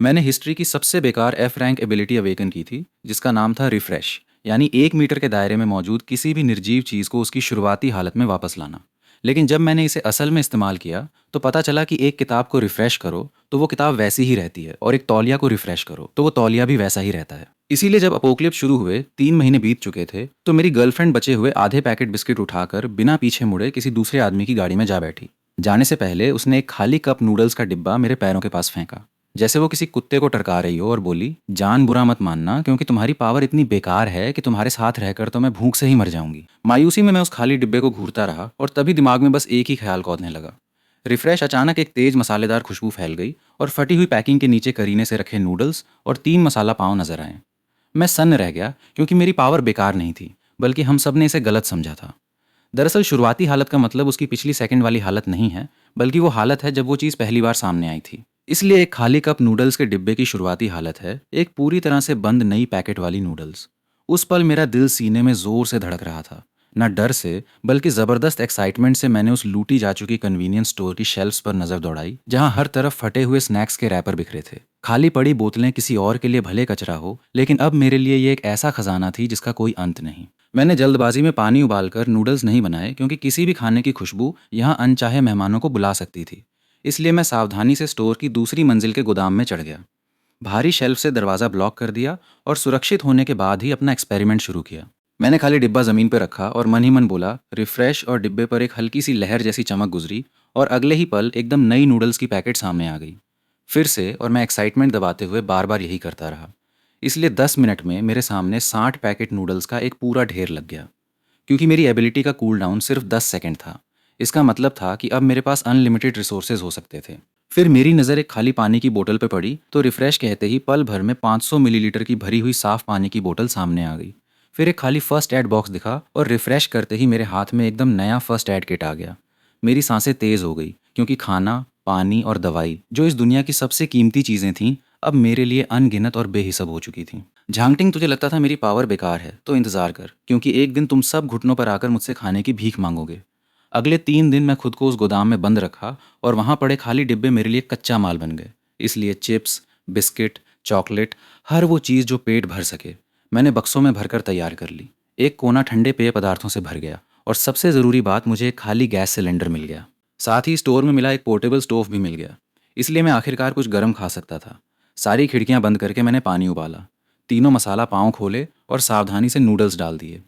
मैंने हिस्ट्री की सबसे बेकार एफ रैंक एबिलिटी अवेकन की थी, जिसका नाम था रिफ्रेश, यानी 1 मीटर के दायरे में मौजूद किसी भी निर्जीव चीज़ को उसकी शुरुआती हालत में वापस लाना। लेकिन जब मैंने इसे असल में इस्तेमाल किया तो पता चला कि एक किताब को रिफ्रेश करो तो वो किताब वैसी ही रहती है, और एक तौलिया को रिफ्रेश करो तो वो तौलिया भी वैसा ही रहता है। इसीलिए जब अपोक्लिप्स शुरू हुए 3 महीने बीत चुके थे तो मेरी गर्लफ्रेंड बचे हुए आधे पैकेट बिस्किट उठाकर बिना पीछे मुड़े किसी दूसरे आदमी की गाड़ी में जा बैठी। जाने से पहले उसने एक खाली कप नूडल्स का डिब्बा मेरे पैरों के पास फेंका, जैसे वो किसी कुत्ते को टरका रही हो, और बोली, जान बुरा मत मानना, क्योंकि तुम्हारी पावर इतनी बेकार है कि तुम्हारे साथ रहकर तो मैं भूख से ही मर जाऊंगी। मायूसी में मैं उस खाली डिब्बे को घूरता रहा और तभी दिमाग में बस एक ही ख्याल कौंधने लगा। रिफ्रेश अचानक एक तेज मसालेदार खुशबू फैल गई और फटी हुई पैकिंग के नीचे करीने से रखे नूडल्स और 3 मसाला पाव नजर आए। मैं सन्न रह गया, क्योंकि मेरी पावर बेकार नहीं थी, बल्कि हम सब ने इसे गलत समझा था। दरअसल शुरुआती हालत का मतलब उसकी पिछली सेकंड वाली हालत नहीं है, बल्कि वो हालत है जब वो चीज़ पहली बार सामने आई थी। इसलिए एक खाली कप नूडल्स के डिब्बे की शुरुआती हालत है एक पूरी तरह से बंद नई पैकेट वाली नूडल्स। उस पल मेरा दिल सीने में जोर से धड़क रहा था, न डर से बल्कि ज़बरदस्त एक्साइटमेंट से। मैंने उस लूटी जा चुकी कन्वीनियंस स्टोर की शेल्फ्स पर नज़र दौड़ाई, जहां हर तरफ फटे हुए स्नैक्स के रैपर बिखरे थे। खाली पड़ी बोतलें किसी और के लिए भले कचरा हो, लेकिन अब मेरे लिए ये एक ऐसा खजाना थी जिसका कोई अंत नहीं। मैंने जल्दबाजी में पानी उबालकर नूडल्स नहीं बनाए, क्योंकि किसी भी खाने की खुशबू यहाँ अनचाहे मेहमानों को बुला सकती थी। इसलिए मैं सावधानी से स्टोर की दूसरी मंजिल के गोदाम में चढ़ गया, भारी शेल्फ से दरवाज़ा ब्लॉक कर दिया और सुरक्षित होने के बाद ही अपना एक्सपेरिमेंट शुरू किया। मैंने खाली डिब्बा ज़मीन पर रखा और मन ही मन बोला, रिफ्रेश, और डिब्बे पर एक हल्की सी लहर जैसी चमक गुजरी और अगले ही पल एकदम नई नूडल्स की पैकेट सामने आ गई। फिर से, और मैं एक्साइटमेंट दबाते हुए बार बार यही करता रहा। इसलिए 10 मिनट में मेरे सामने 60 पैकेट नूडल्स का एक पूरा ढेर लग गया। क्योंकि मेरी एबिलिटी का कूल डाउन सिर्फ 10 सेकंड था, इसका मतलब था कि अब मेरे पास अनलिमिटेड रिसोर्सेज हो सकते थे। फिर मेरी नज़र एक खाली पानी की बोतल पर पड़ी तो रिफ्रेश कहते ही पल भर में 500 मिलीलीटर की भरी हुई साफ पानी की बोतल सामने आ गई। फिर एक खाली फर्स्ट एड बॉक्स दिखा और रिफ्रेश करते ही मेरे हाथ में एकदम नया फर्स्ट एड किट आ गया। मेरी सांसें तेज हो गई, क्योंकि खाना, पानी और दवाई, जो इस दुनिया की सबसे कीमती चीज़ें थीं, अब मेरे लिए अनगिनत और बेहिसाब हो चुकी थीं। झांगटिंग, तुझे लगता था मेरी पावर बेकार है, तो इंतज़ार कर, क्योंकि एक दिन तुम सब घुटनों पर आकर मुझसे खाने की भीख मांगोगे। अगले 3 दिन मैं खुद को उस गोदाम में बंद रखा और वहाँ पड़े खाली डिब्बे मेरे लिए कच्चा माल बन गए। इसलिए चिप्स, बिस्किट, चॉकलेट, हर वो चीज़ जो पेट भर सके, मैंने बक्सों में भरकर तैयार कर ली। एक कोना ठंडे पेय पदार्थों से भर गया, और सबसे ज़रूरी बात, मुझे एक खाली गैस सिलेंडर मिल गया। साथ ही स्टोर में मिला एक पोर्टेबल स्टोव भी मिल गया, इसलिए मैं आखिरकार कुछ गर्म खा सकता था। सारी खिड़कियाँ बंद करके मैंने पानी उबाला, तीनों मसाला पाँव खोले और सावधानी से नूडल्स डाल दिए।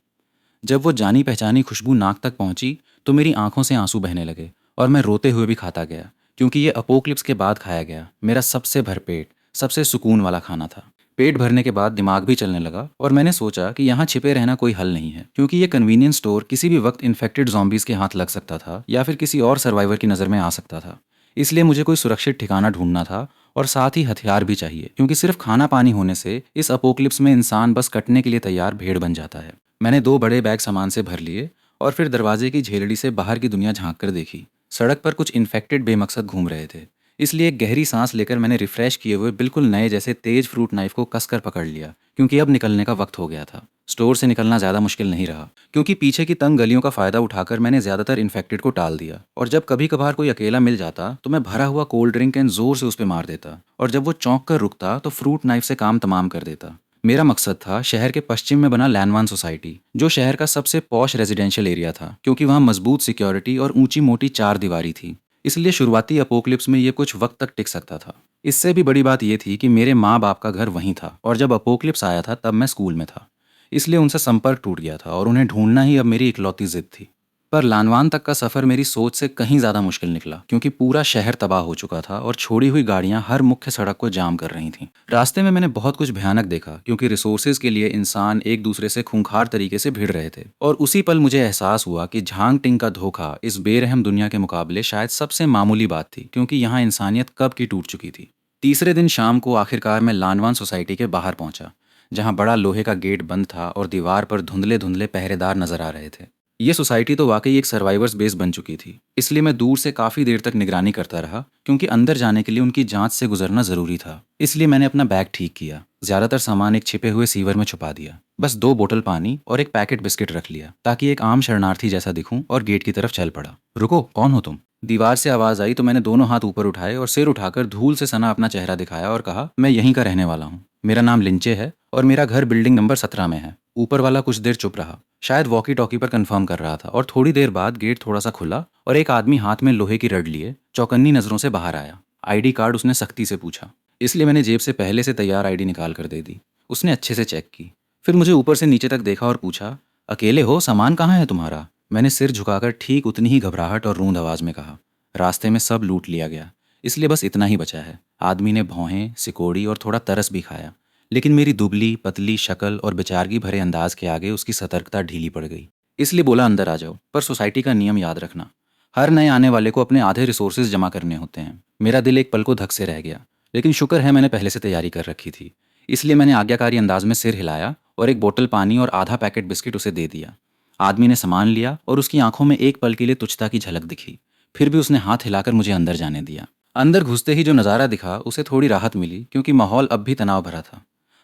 जब वो जानी पहचानी खुशबू नाक तक पहुंची तो मेरी आंखों से आंसू बहने लगे, और मैं रोते हुए भी खाता गया, क्योंकि ये अपोक्लिप्स के बाद खाया गया मेरा सबसे भरपेट, सबसे सुकून वाला खाना था। पेट भरने के बाद दिमाग भी चलने लगा, और मैंने सोचा कि यहाँ छिपे रहना कोई हल नहीं है, क्योंकि ये कन्वीनियंस स्टोर किसी भी वक्त इन्फेक्टेड जॉम्बीज के हाथ लग सकता था या फिर किसी और सर्वाइवर की नज़र में आ सकता था। इसलिए मुझे कोई सुरक्षित ठिकाना ढूंढना था, और साथ ही हथियार भी चाहिए, क्योंकि सिर्फ खाना पानी होने से इस अपोक्लिप्स में इंसान बस कटने के लिए तैयार भेड़ बन जाता है। मैंने 2 बड़े बैग सामान से भर लिए और फिर दरवाजे की झेलड़ी से बाहर की दुनिया झांक कर देखी। सड़क पर कुछ इन्फेक्टेड बेमकसद घूम रहे थे, इसलिए एक गहरी सांस लेकर मैंने रिफ्रेश किए हुए बिल्कुल नए जैसे तेज फ्रूट नाइफ को कसकर पकड़ लिया, क्योंकि अब निकलने का वक्त हो गया था। स्टोर से निकलना ज़्यादा मुश्किल नहीं रहा, क्योंकि पीछे की तंग गलियों का फ़ायदा उठाकर मैंने ज़्यादातर इन्फेक्टेड को टाल दिया, और जब कभी कभार कोई अकेला मिल जाता तो मैं भरा हुआ कोल्ड ड्रिंक कैन जोर से उस पर मार देता, और जब वो चौंक कर रुकता तो फ्रूट नाइफ से काम तमाम कर देता। मेरा मकसद था शहर के पश्चिम में बना लैनवान सोसाइटी, जो शहर का सबसे पॉश रेजिडेंशियल एरिया था, क्योंकि वहाँ मजबूत सिक्योरिटी और ऊंची मोटी चार दीवारी थी। इसलिए शुरुआती अपोक्लिप्स में ये कुछ वक्त तक टिक सकता था। इससे भी बड़ी बात यह थी कि मेरे माँ बाप का घर वहीं था, और जब अपोक्लिप्स आया था तब मैं स्कूल में था। इसलिए उनसे संपर्क टूट गया था, और उन्हें ढूंढना ही अब मेरी इकलौती जिद थी। पर लानवान तक का सफ़र मेरी सोच से कहीं ज़्यादा मुश्किल निकला, क्योंकि पूरा शहर तबाह हो चुका था और छोड़ी हुई गाड़ियां हर मुख्य सड़क को जाम कर रही थीं। रास्ते में मैंने बहुत कुछ भयानक देखा, क्योंकि रिसोर्सेज के लिए इंसान एक दूसरे से खूंखार तरीके से भिड़ रहे थे। और उसी पल मुझे एहसास हुआ कि झांग टिंग का धोखा इस बेरहम दुनिया के मुकाबले शायद सबसे मामूली बात थी, क्योंकि यहाँ इंसानियत कब की टूट चुकी थी। तीसरे दिन शाम को आखिरकार मैं लानवान सोसाइटी के बाहर पहुंचा, जहाँ बड़ा लोहे का गेट बंद था और दीवार पर धुंधले धुंधले पहरेदार नजर आ रहे थे। ये सोसाइटी तो वाकई एक सर्वाइवर्स बेस बन चुकी थी, इसलिए मैं दूर से काफ़ी देर तक निगरानी करता रहा, क्योंकि अंदर जाने के लिए उनकी जांच से गुजरना ज़रूरी था। इसलिए मैंने अपना बैग ठीक किया, ज़्यादातर सामान एक छिपे हुए सीवर में छुपा दिया, बस 2 बोतल पानी और एक पैकेट बिस्किट रख लिया, ताकि एक आम शरणार्थी जैसा दिखूं, और गेट की तरफ चल पड़ा। रुको, कौन हो तुम? दीवार से आवाज़ आई तो मैंने दोनों हाथ ऊपर उठाए और सिर उठाकर धूल से सना अपना चेहरा दिखाया और कहा, मैं यहीं का रहने वाला हूँ। मेरा नाम लिंचे है और मेरा घर बिल्डिंग नंबर 17 में है। ऊपर वाला कुछ देर चुप रहा, शायद वॉकी टॉकी पर कंफर्म कर रहा था, और थोड़ी देर बाद गेट थोड़ा सा खुला और एक आदमी हाथ में लोहे की रड लिए चौकन्नी नज़रों से बाहर आया। आईडी कार्ड उसने सख्ती से पूछा, इसलिए मैंने जेब से पहले से तैयार आईडी निकाल कर दे दी। उसने अच्छे से चेक की, फिर मुझे ऊपर से नीचे तक देखा और पूछा, अकेले हो? सामान कहाँ है तुम्हारा? मैंने सिर झुकाकर ठीक उतनी ही घबराहट और रूंध आवाज में कहा, रास्ते में सब लूट लिया गया, इसलिए बस इतना ही बचा है। आदमी ने भौहें, सिकोड़ी और थोड़ा तरस भी खाया, लेकिन मेरी दुबली पतली शक्ल और बेचारगी भरे अंदाज के आगे उसकी सतर्कता ढीली पड़ गई। इसलिए बोला, अंदर आ जाओ, पर सोसाइटी का नियम याद रखना, हर नए आने वाले को अपने आधे रिसोर्सेज जमा करने होते हैं। मेरा दिल एक पल को धक से रह गया, लेकिन शुक्र है मैंने पहले से तैयारी कर रखी थी। इसलिए मैंने आज्ञाकारी अंदाज में सिर हिलाया और एक बोतल पानी और आधा पैकेट बिस्किट उसे दे दिया। आदमी ने सामान लिया और उसकी आंखों में एक पल के लिए तुच्छता की झलक दिखी। फिर भी उसने हाथ हिलाकर मुझे अंदर जाने दिया। अंदर घुसते ही जो नज़ारा दिखा उसे थोड़ी राहत मिली, क्योंकि माहौल अब भी तनाव भरा था।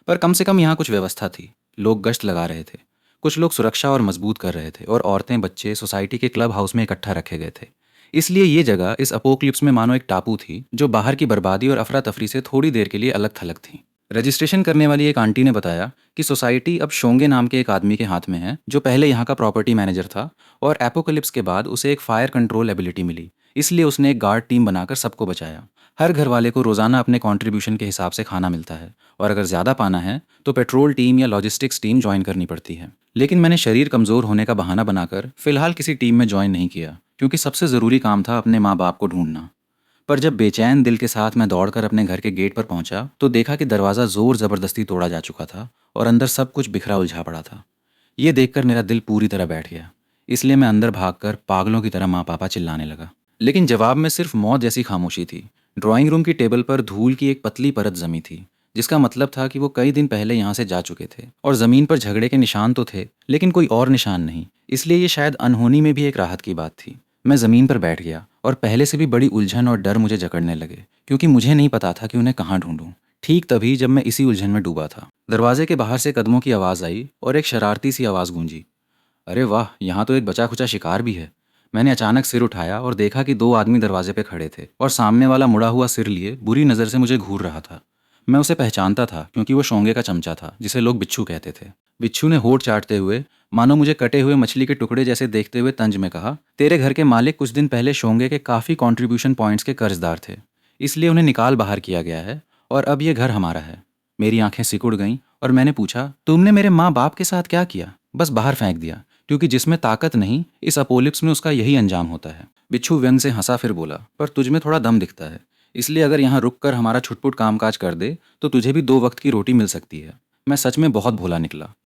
पर कम से कम यहाँ कुछ व्यवस्था थी। लोग गश्त लगा रहे थे, कुछ लोग सुरक्षा और मजबूत कर रहे थे, और औरतें बच्चे सोसाइटी के क्लब हाउस में इकट्ठा रखे गए थे। इसलिए ये जगह इस अपोक्लिप्स में मानो एक टापू थी, जो बाहर की बर्बादी और अफरा तफरी से थोड़ी देर के लिए अलग थलग थी। रजिस्ट्रेशन करने वाली एक आंटी ने बताया कि सोसाइटी अब शोंगे नाम के एक आदमी के हाथ में है, जो पहले यहाँ का प्रॉपर्टी मैनेजर था, और एपोकलिप्स के बाद उसे एक फायर कंट्रोल एबिलिटी मिली, इसलिए उसने एक गार्ड टीम बनाकर सबको बचाया। हर घर वाले को रोजाना अपने कंट्रीब्यूशन के हिसाब से खाना मिलता है, और अगर ज़्यादा पाना है तो पेट्रोल टीम या लॉजिस्टिक्स टीम ज्वाइन करनी पड़ती है। लेकिन मैंने शरीर कमज़ोर होने का बहाना बनाकर फिलहाल किसी टीम में ज्वाइन नहीं किया, क्योंकि सबसे ज़रूरी काम था अपने माँ बाप को ढूंढना। पर जब बेचैन दिल के साथ मैं दौड़कर अपने घर के गेट पर पहुंचा तो देखा कि दरवाज़ा जोर ज़बरदस्ती तोड़ा जा चुका था और अंदर सब कुछ बिखरा उलझा पड़ा था। ये देखकर मेरा दिल पूरी तरह बैठ गया, इसलिए मैं अंदर भागकर पागलों की तरह माँ पापा चिल्लाने लगा। लेकिन जवाब में सिर्फ मौत जैसी खामोशी थी। ड्राइंग रूम की टेबल पर धूल की एक पतली परत जमी थी, जिसका मतलब था कि वो कई दिन पहले यहाँ से जा चुके थे, और ज़मीन पर झगड़े के निशान तो थे, लेकिन कोई और निशान नहीं। इसलिए ये शायद अनहोनी में भी एक राहत की बात थी। मैं ज़मीन पर बैठ गया और पहले से भी बड़ी उलझन और डर मुझे जकड़ने लगे, क्योंकि मुझे नहीं पता था कि उन्हें कहाँ ढूंढूं। ठीक तभी जब मैं इसी उलझन में डूबा था, दरवाजे के बाहर से कदमों की आवाज़ आई और एक शरारती सी आवाज़ गूंजी, अरे वाह, यहाँ तो एक बचा खुचा शिकार भी है। मैंने अचानक सिर उठाया और देखा कि दो आदमी दरवाजे पे खड़े थे, और सामने वाला मुड़ा हुआ सिर लिए बुरी नज़र से मुझे घूर रहा था। मैं उसे पहचानता था, क्योंकि वो शोंगे का चमचा था, जिसे लोग बिच्छू कहते थे। बिच्छू ने होठ चाटते हुए, मानो मुझे कटे हुए मछली के टुकड़े जैसे देखते हुए तंज में कहा, तेरे घर के मालिक कुछ दिन पहले शोंगे के काफ़ी कॉन्ट्रीब्यूशन पॉइंट्स के कर्जदार थे, इसलिए उन्हें निकाल बाहर किया गया है, और अब ये घर हमारा है। मेरी आंखें सिकुड़ गईं और मैंने पूछा, तुमने मेरे माँ बाप के साथ क्या किया? बस बाहर फेंक दिया, क्योंकि जिसमें ताकत नहीं, इस अपोलिप्स में उसका यही अंजाम होता है। बिच्छू व्यंग से हंसा, फिर बोला, पर तुझ में थोड़ा दम दिखता है, इसलिए अगर यहाँ रुक कर हमारा छुटपुट कामकाज कर दे तो तुझे भी 2 वक्त की रोटी मिल सकती है। मैं सच में बहुत भोला निकला।